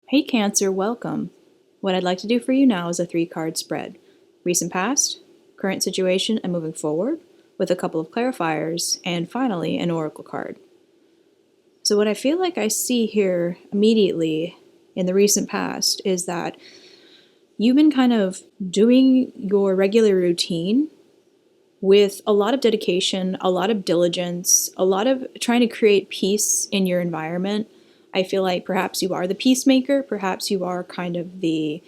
Hey Cancer, welcome. What I'd like to do for you now is a 3-card spread. Recent past, current situation, and moving forward, with a couple of clarifiers, and finally an oracle card. So what I feel like I see here immediately in the recent past is that you've been kind of doing your regular routine with a lot of dedication, a lot of diligence, a lot of trying to create peace in your environment. I feel like perhaps you are the peacemaker, perhaps you are kind of the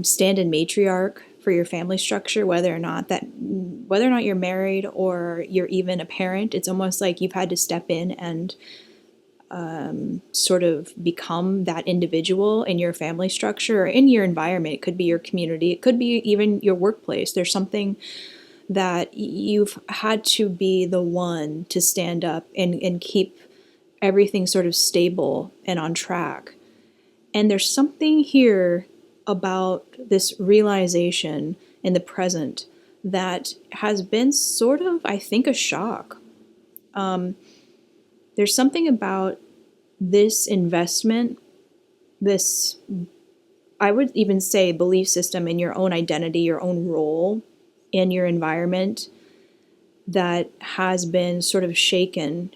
stand-in matriarch for your family structure, whether or not you're married or you're even a parent. It's almost like you've had to step in and sort of become that individual in your family structure or in your environment. It could be your community, it could be even your workplace. There's something that you've had to be the one to stand up and keep everything sort of stable and on track. And there's something here about this realization in the present that has been sort of, I think, a shock. There's something about this investment, this, I would even say, belief system in your own identity, your own role in your environment that has been sort of shaken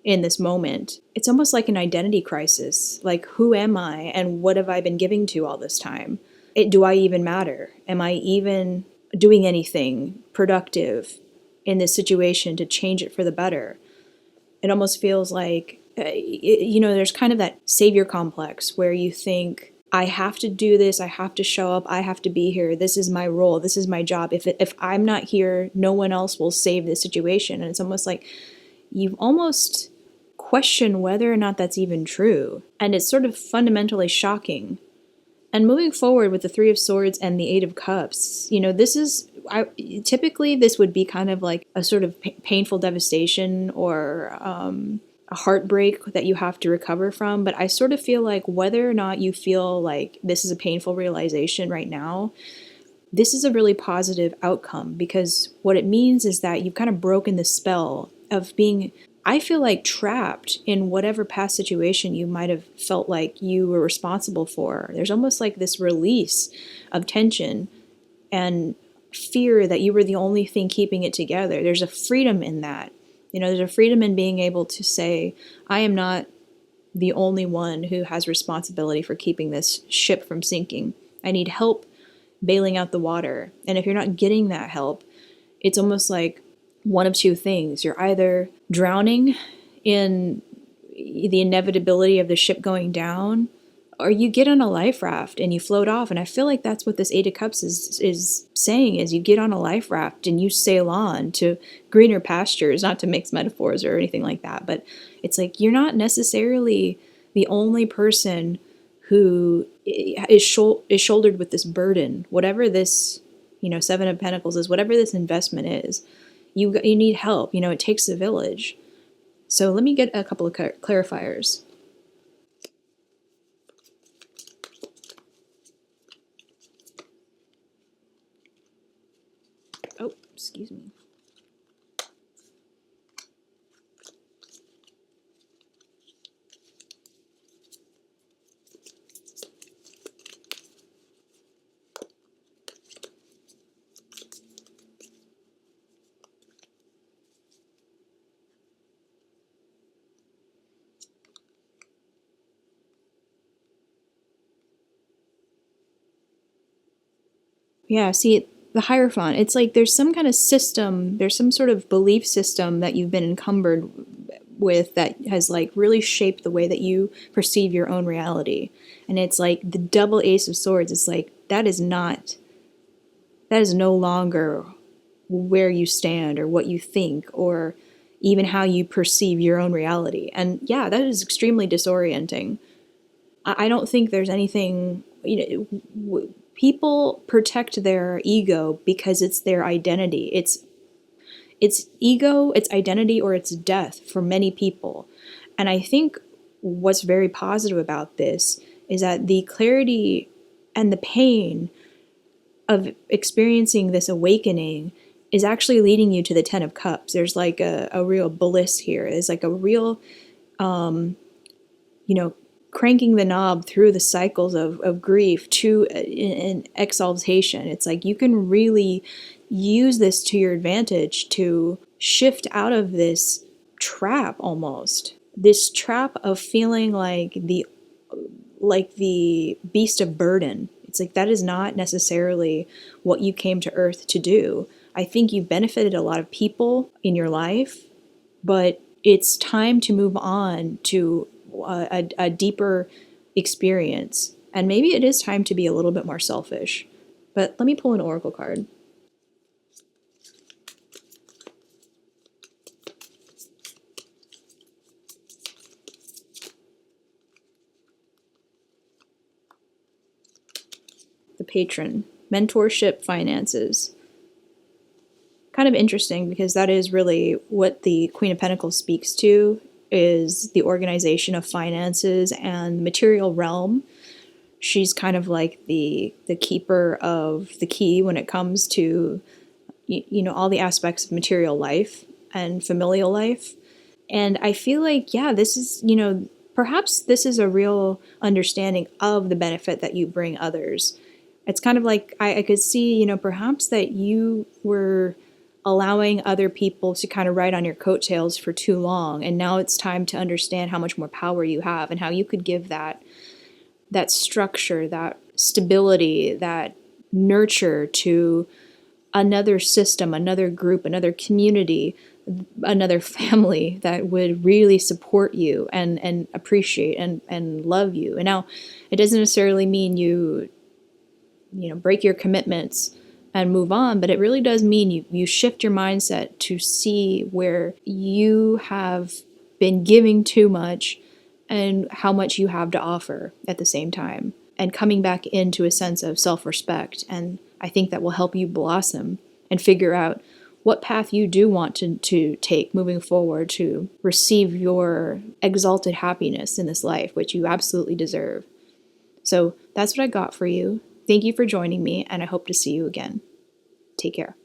in this moment. It's almost like an identity crisis. Like, who am I and what have I been giving to all this time? Do I even matter? Am I even doing anything productive in this situation to change it for the better? It almost feels like, there's kind of that savior complex where you think, I have to do this, I have to show up, I have to be here, this is my role, this is my job. If I'm not here, no one else will save this situation. And it's almost like you've almost questioned whether or not that's even true. And it's sort of fundamentally shocking. And moving forward with the 3 of Swords and the 8 of Cups, typically this would be kind of like a sort of painful devastation or a heartbreak that you have to recover from. But I sort of feel like whether or not you feel like this is a painful realization right now, this is a really positive outcome, because what it means is that you've kind of broken the spell of being, I feel like, trapped in whatever past situation you might have felt like you were responsible for. There's almost like this release of tension and fear that you were the only thing keeping it together. There's a freedom in that. There's a freedom in being able to say, I am not the only one who has responsibility for keeping this ship from sinking. I need help bailing out the water. And if you're not getting that help, it's almost like one of two things. You're either drowning in the inevitability of the ship going down, or you get on a life raft and you float off. And I feel like that's what this 8 of Cups is saying, is you get on a life raft and you sail on to greener pastures, not to mix metaphors or anything like that. But it's like you're not necessarily the only person who is shouldered with this burden. Whatever this, 7 of Pentacles is, whatever this investment is, you need help. It takes a village. So let me get a couple of clarifiers. Oh, excuse me. Yeah, see, the Hierophant, it's like there's some kind of system, there's some sort of belief system that you've been encumbered with that has like really shaped the way that you perceive your own reality. And it's like the double Ace of Swords, it's like that is no longer where you stand or what you think or even how you perceive your own reality. And yeah, that is extremely disorienting. I don't think there's anything, people protect their ego because it's their identity. It's ego, it's identity, or it's death for many people. And I think what's very positive about this is that the clarity and the pain of experiencing this awakening is actually leading you to the 10 of Cups. There's like a real bliss here. There's like a real, cranking the knob through the cycles of grief to an exaltation. It's like you can really use this to your advantage to shift out of this trap, almost this trap of feeling like the beast of burden. It's like that is not necessarily what you came to earth to do. I think you've benefited a lot of people in your life, but it's time to move on to a deeper experience. And maybe it is time to be a little bit more selfish. But let me pull an oracle card. The Patron, mentorship, finances. Kind of interesting because that is really what the Queen of Pentacles speaks to, is the organization of finances and the material realm. She's kind of like the keeper of the key when it comes to all the aspects of material life and familial life. And I feel like, yeah, this is, perhaps this is a real understanding of the benefit that you bring others. It's kind of like I could see, perhaps that you were allowing other people to kind of ride on your coattails for too long. And now it's time to understand how much more power you have and how you could give that structure, that stability, that nurture to another system, another group, another community, another family that would really support you and appreciate and love you. And now it doesn't necessarily mean you break your commitments and move on, but it really does mean you shift your mindset to see where you have been giving too much and how much you have to offer at the same time, and coming back into a sense of self-respect. And I think that will help you blossom and figure out what path you do want to take moving forward to receive your exalted happiness in this life, which you absolutely deserve. So that's what I got for you. Thank you for joining me, and I hope to see you again. Take care.